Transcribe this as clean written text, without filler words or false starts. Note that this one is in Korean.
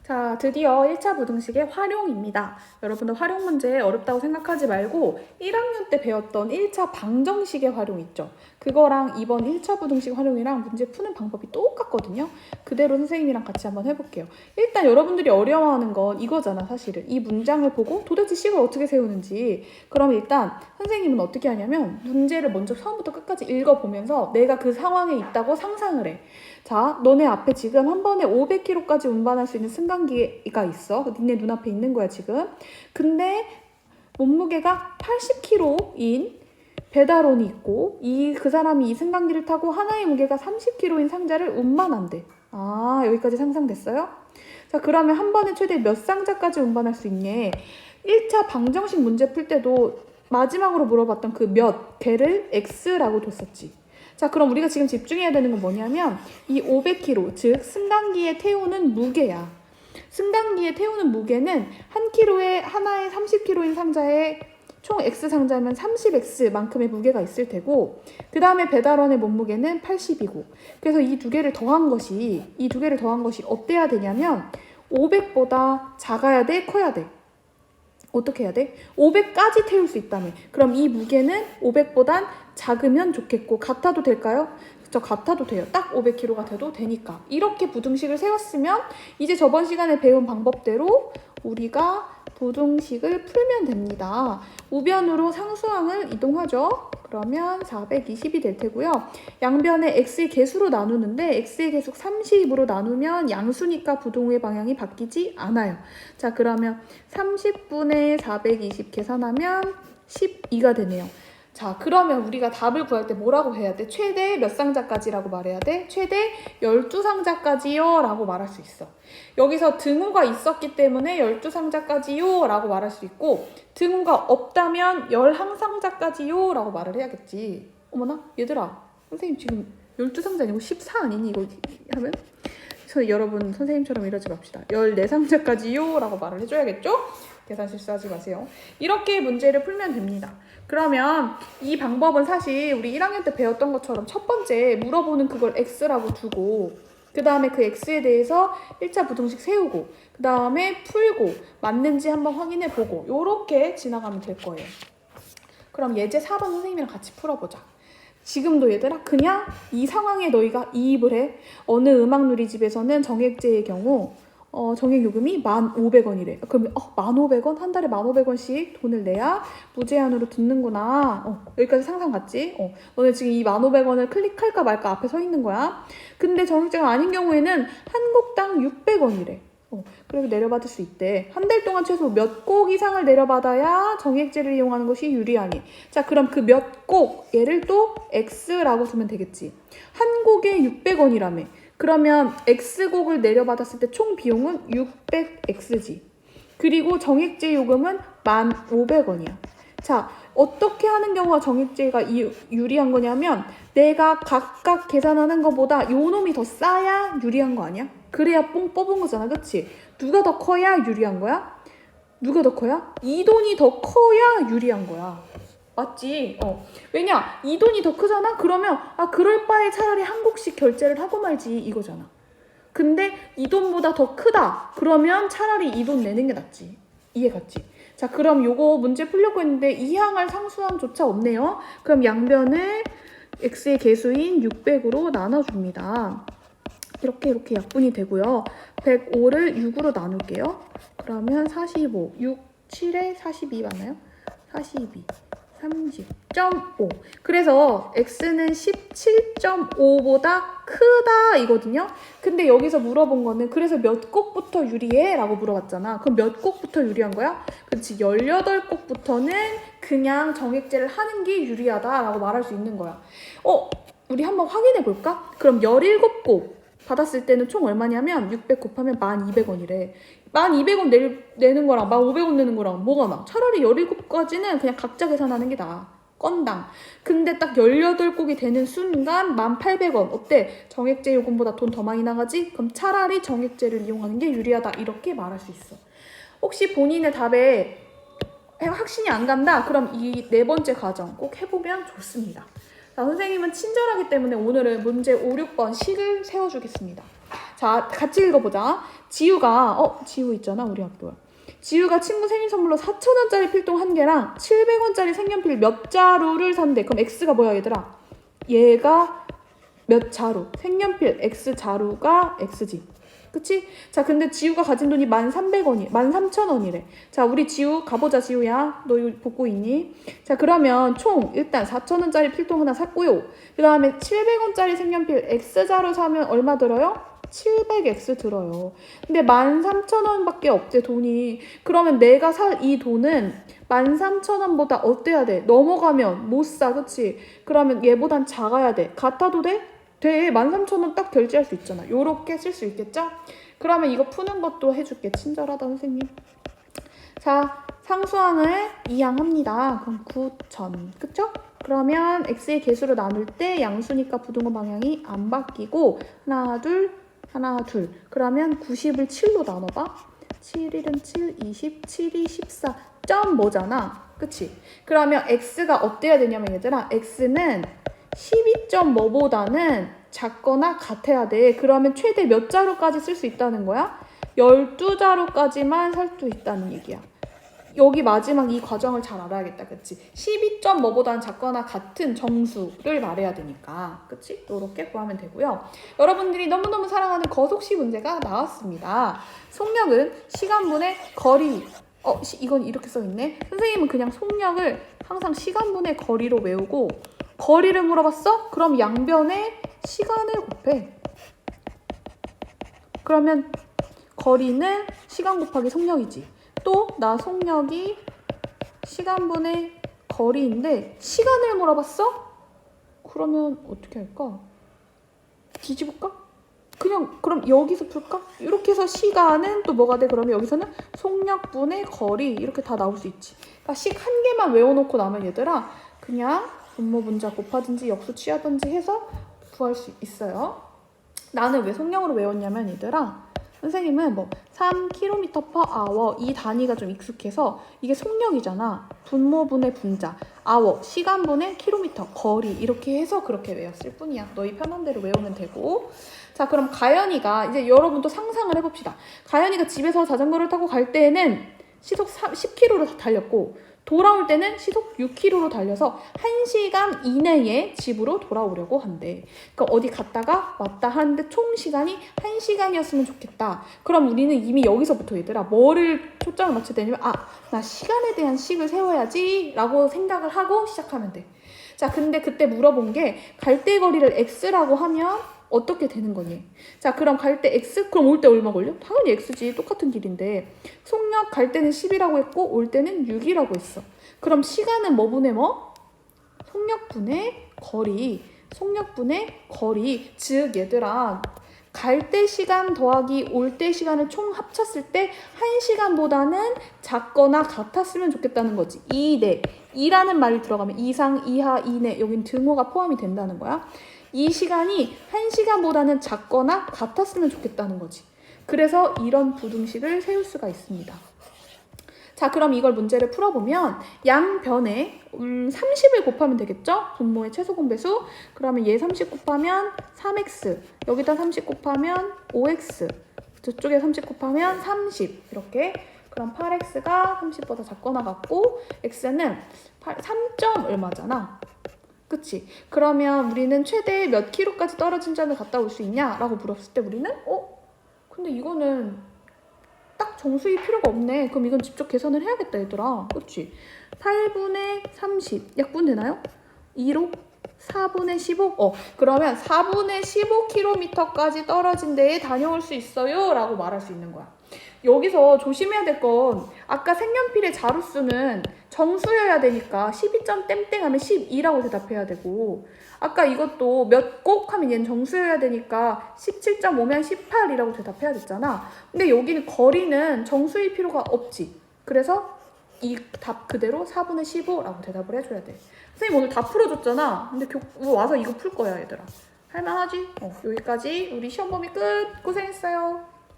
자, 드디어 1차 부등식의 활용입니다. 여러분들 활용 문제 어렵다고 생각하지 말고 1학년 때 배웠던 1차 방정식의 활용 있죠? 그거랑 이번 1차 부등식 활용이랑 문제 푸는 방법이 똑같거든요. 그대로 선생님이랑 같이 한번 해볼게요. 일단 여러분들이 어려워하는 건 이거잖아, 사실은. 이 문장을 보고 도대체 식을 어떻게 세우는지. 그럼 일단 선생님은 어떻게 하냐면 문제를 먼저 처음부터 끝까지 읽어보면서 내가 그 상황에 있다고 상상을 해. 자, 너네 앞에 지금 한 번에 500kg까지 운반할 수 있는 승강기가 있어. 니네 눈앞에 있는 거야, 지금. 근데 몸무게가 80kg인 배달원이 있고 그 사람이 이 승강기를 타고 하나의 무게가 30kg인 상자를 운반한대. 아, 여기까지 상상됐어요? 자, 그러면 한 번에 최대 몇 상자까지 운반할 수 있니? 1차 방정식 문제 풀 때도 마지막으로 물어봤던 그 몇 개를 x라고 뒀었지. 자, 그럼 우리가 지금 집중해야 되는 건 뭐냐면 이 500kg, 즉 승강기에 태우는 무게야. 승강기에 태우는 무게는 한 킬로에 하나의 30kg인 상자에 총 X상자면 30X만큼의 무게가 있을 테고 그 다음에 배달원의 몸무게는 80이고 그래서 이 두 개를 더한 것이 어때야 되냐면 500보다 작아야 돼? 커야 돼? 어떻게 해야 돼? 500까지 태울 수 있다며. 그럼 이 무게는 500보단 작으면 좋겠고 같아도 될까요? 그쵸, 같아도 돼요. 딱 500kg가 돼도 되니까. 이렇게 부등식을 세웠으면 이제 저번 시간에 배운 방법대로 우리가 부등식을 풀면 됩니다. 우변으로 상수항을 이동하죠. 그러면 420이 될 테고요. 양변에 x의 개수로 나누는데 x의 개수 30으로 나누면 양수니까 부등호의 방향이 바뀌지 않아요. 자, 그러면 30분의 420 계산하면 12가 되네요. 자, 그러면 우리가 답을 구할 때 뭐라고 해야 돼? 최대 몇 상자까지라고 말해야 돼? 최대 12상자까지요 라고 말할 수 있어. 여기서 등호가 있었기 때문에 12상자까지요 라고 말할 수 있고 등호가 없다면 11상자까지요 라고 말을 해야겠지. 어머나 얘들아, 선생님 지금 12상자 아니고 14 아니니 이거 하면? 여러분 선생님처럼 이러지 맙시다. 14상자까지요 라고 말을 해줘야겠죠? 계산 실수하지 마세요. 이렇게 문제를 풀면 됩니다. 그러면 이 방법은 사실 우리 1학년 때 배웠던 것처럼 첫 번째 물어보는 그걸 x라고 두고 그 다음에 그 x에 대해서 1차 부등식 세우고 그 다음에 풀고 맞는지 한번 확인해보고 요렇게 지나가면 될 거예요. 그럼 예제 4번 선생님이랑 같이 풀어보자. 지금도 얘들아 그냥 이 상황에 너희가 이입을 해. 어느 음악누리집에서는 정액제의 경우 정액 요금이 1,500원이래. 그러면 1,500원? 한 달에 1,500원씩 돈을 내야 무제한으로 듣는구나. 여기까지 상상 갔지? 너네 지금 이 1,500원을 클릭할까 말까 앞에 서 있는 거야. 근데 정액제가 아닌 경우에는 한 곡당 600원이래. 그래서 내려받을 수 있대. 한 달 동안 최소 몇 곡 이상을 내려받아야 정액제를 이용하는 것이 유리하니. 자, 그럼 그 몇 곡, 얘를 또 X라고 두면 되겠지. 한 곡에 600원이라며. 그러면 X곡을 내려받았을 때 총 비용은 600X지. 그리고 정액제 요금은 1,500원이야. 자, 어떻게 하는 경우가 정액제가 유리한 거냐면 내가 각각 계산하는 것보다 요 놈이 더 싸야 유리한 거 아니야? 그래야 뽕 뽑은 거잖아, 그치? 누가 더 커야 유리한 거야? 누가 더 커야? 이 돈이 더 커야 유리한 거야. 맞지? 왜냐? 이 돈이 더 크잖아? 그러면 그럴 바에 차라리 한 곡씩 결제를 하고 말지 이거잖아. 근데 이 돈보다 더 크다. 그러면 차라리 이 돈 내는 게 낫지. 이해 갔지? 자, 그럼 요거 문제 풀려고 했는데 이항할 상수항조차 없네요. 그럼 양변을 x의 개수인 600으로 나눠줍니다. 이렇게 약분이 되고요. 105를 6으로 나눌게요. 그러면 45, 6, 7에 42 맞나요? 42, 30.5. 그래서 x는 17.5보다 크다 이거든요. 근데 여기서 물어본 거는 그래서 몇 곡부터 유리해? 라고 물어봤잖아. 그럼 몇 곡부터 유리한 거야? 그렇지, 18곡부터는 그냥 정액제를 하는 게 유리하다 라고 말할 수 있는 거야. 우리 한번 확인해 볼까? 그럼 17곡 받았을 때는 총 얼마냐면 600 곱하면 1,200원이래. 1,200원 내는 거랑 1,500원 내는 거랑 뭐가 나? 차라리 17까지는 그냥 각자 계산하는 게 나아. 건당. 근데 딱 18곡이 되는 순간 1,800원. 어때? 정액제 요금보다 돈 더 많이 나가지? 그럼 차라리 정액제를 이용하는 게 유리하다. 이렇게 말할 수 있어. 혹시 본인의 답에 확신이 안 간다? 그럼 이 네 번째 과정 꼭 해보면 좋습니다. 자, 선생님은 친절하기 때문에 오늘은 문제 5, 6번 식을 세워주겠습니다. 자, 같이 읽어보자. 지우가 지우 있잖아, 우리 학교. 지우가 친구 생일 선물로 4,000원짜리 필통 1개랑 700원짜리 색연필 몇 자루를 샀는데, 그럼 X가 뭐야 얘들아? 얘가 몇 자루? 색연필 X 자루가 X지. 그치? 자, 근데 지우가 가진 돈이 1,300원이, 13,000원이래. 자, 우리 지우 가보자. 지우야, 너 이거 복고 있니? 자, 그러면 총 일단 4,000원짜리 필통 하나 샀고요. 그 다음에 700원짜리 색연필 X자로 사면 얼마 들어요? 700X 들어요. 근데 13,000원밖에 없대, 돈이. 그러면 내가 살 이 돈은 13,000원보다 어때야 돼? 넘어가면 못 사, 그치? 그러면 얘보단 작아야 돼. 같아도 돼? 돼. 13,000원 딱 결제할 수 있잖아. 요렇게 쓸 수 있겠죠? 그러면 이거 푸는 것도 해줄게. 친절하다, 선생님. 자, 상수항을 이항합니다. 그럼 9,000. 그쵸? 그러면 x의 개수로 나눌 때 양수니까 부등호 방향이 안 바뀌고 하나, 둘, 하나, 둘. 그러면 90을 7로 나눠봐. 7, 1은 7, 20, 7이 14. 점 뭐잖아. 그치? 그러면 x가 어때야 되냐면 얘들아, x는 12.뭐보다는 작거나 같아야 돼. 그러면 최대 몇 자루까지 쓸 수 있다는 거야? 12자루까지만 살 수 있다는 얘기야. 여기 마지막 이 과정을 잘 알아야겠다. 그치? 12.뭐보다는 작거나 같은 정수를 말해야 되니까. 그치? 이렇게 구하면 되고요. 여러분들이 너무너무 사랑하는 거속시 문제가 나왔습니다. 속력은 시간분의 거리. 이건 이렇게 써있네. 선생님은 그냥 속력을 항상 시간분의 거리로 외우고, 거리를 물어봤어? 그럼 양변에 시간을 곱해. 그러면 거리는 시간 곱하기 속력이지. 또 나 속력이 시간분의 거리인데 시간을 물어봤어? 그러면 어떻게 할까? 뒤집을까? 그럼 여기서 풀까? 이렇게 해서 시간은 또 뭐가 돼? 그러면 여기서는 속력분의 거리 이렇게 다 나올 수 있지. 그러니까 식 한 개만 외워놓고 나면 얘들아 그냥 분모 분자 곱하든지 역수 취하든지 해서 구할 수 있어요. 나는 왜 속력으로 외웠냐면 얘들아, 선생님은 3km/h 이 단위가 좀 익숙해서 이게 속력이잖아. 분모분의 분자, hour, 시간분의 킬로미터, 거리 이렇게 해서 그렇게 외웠을 뿐이야. 너희 편한 대로 외우면 되고. 자, 그럼 가연이가 이제 여러분도 상상을 해봅시다. 가연이가 집에서 자전거를 타고 갈 때에는 시속 10km로 달렸고 돌아올 때는 시속 6km로 달려서 1시간 이내에 집으로 돌아오려고 한대. 그러니까 어디 갔다가 왔다 하는데 총 시간이 1시간이었으면 좋겠다. 그럼 우리는 이미 여기서부터 얘들아 뭐를 초점을 맞춰야 되냐면 나 시간에 대한 식을 세워야지 라고 생각을 하고 시작하면 돼. 자, 근데 그때 물어본 게 갈대 거리를 x라고 하면 어떻게 되는 거니? 자, 그럼 갈 때 x? 그럼 올 때 얼마 걸려? 당연히 x지. 똑같은 길인데. 속력 갈 때는 10이라고 했고 올 때는 6이라고 했어. 그럼 시간은 뭐분의 뭐? 속력분의 거리. 속력분의 거리. 즉 얘들아, 갈 때 시간 더하기 올 때 시간을 총 합쳤을 때 1시간보다는 작거나 같았으면 좋겠다는 거지. 이내. 이라는 말이 들어가면 이상, 이하, 이내. 여긴 등호가 포함이 된다는 거야. 이 시간이 1시간보다는 작거나 같았으면 좋겠다는 거지. 그래서 이런 부등식을 세울 수가 있습니다. 자, 그럼 이걸 문제를 풀어보면 양변에 30을 곱하면 되겠죠? 분모의 최소 공배수. 그러면 얘 30 곱하면 3x, 여기다 30 곱하면 5x, 저쪽에 30 곱하면 30 이렇게. 그럼 8x가 30보다 작거나 같고 x는 3점 얼마잖아. 그치? 그러면 우리는 최대 몇 킬로까지 떨어진 점을 갔다 올 수 있냐? 라고 물었을 때 우리는 근데 이거는 딱 정수일 필요가 없네. 그럼 이건 직접 계산을 해야겠다 얘들아. 그치? 8분의 30 약분되나요? 2로 4분의 15 그러면 4분의 15km까지 떨어진 데에 다녀올 수 있어요 라고 말할 수 있는 거야. 여기서 조심해야 될 건 아까 색연필의 자루수는 정수여야 되니까 12점 땡땡 하면 12라고 대답해야 되고, 아까 이것도 몇 꼭 하면 얘는 정수여야 되니까 17.5면 18이라고 대답해야 됐잖아. 근데 여기는 거리는 정수일 필요가 없지. 그래서 이 답 그대로 4분의 15라고 대답을 해줘야 돼. 선생님 오늘 다 풀어줬잖아. 근데 와서 이거 풀 거야 얘들아. 할만하지? 여기까지 우리 시험 범위 끝. 고생했어요.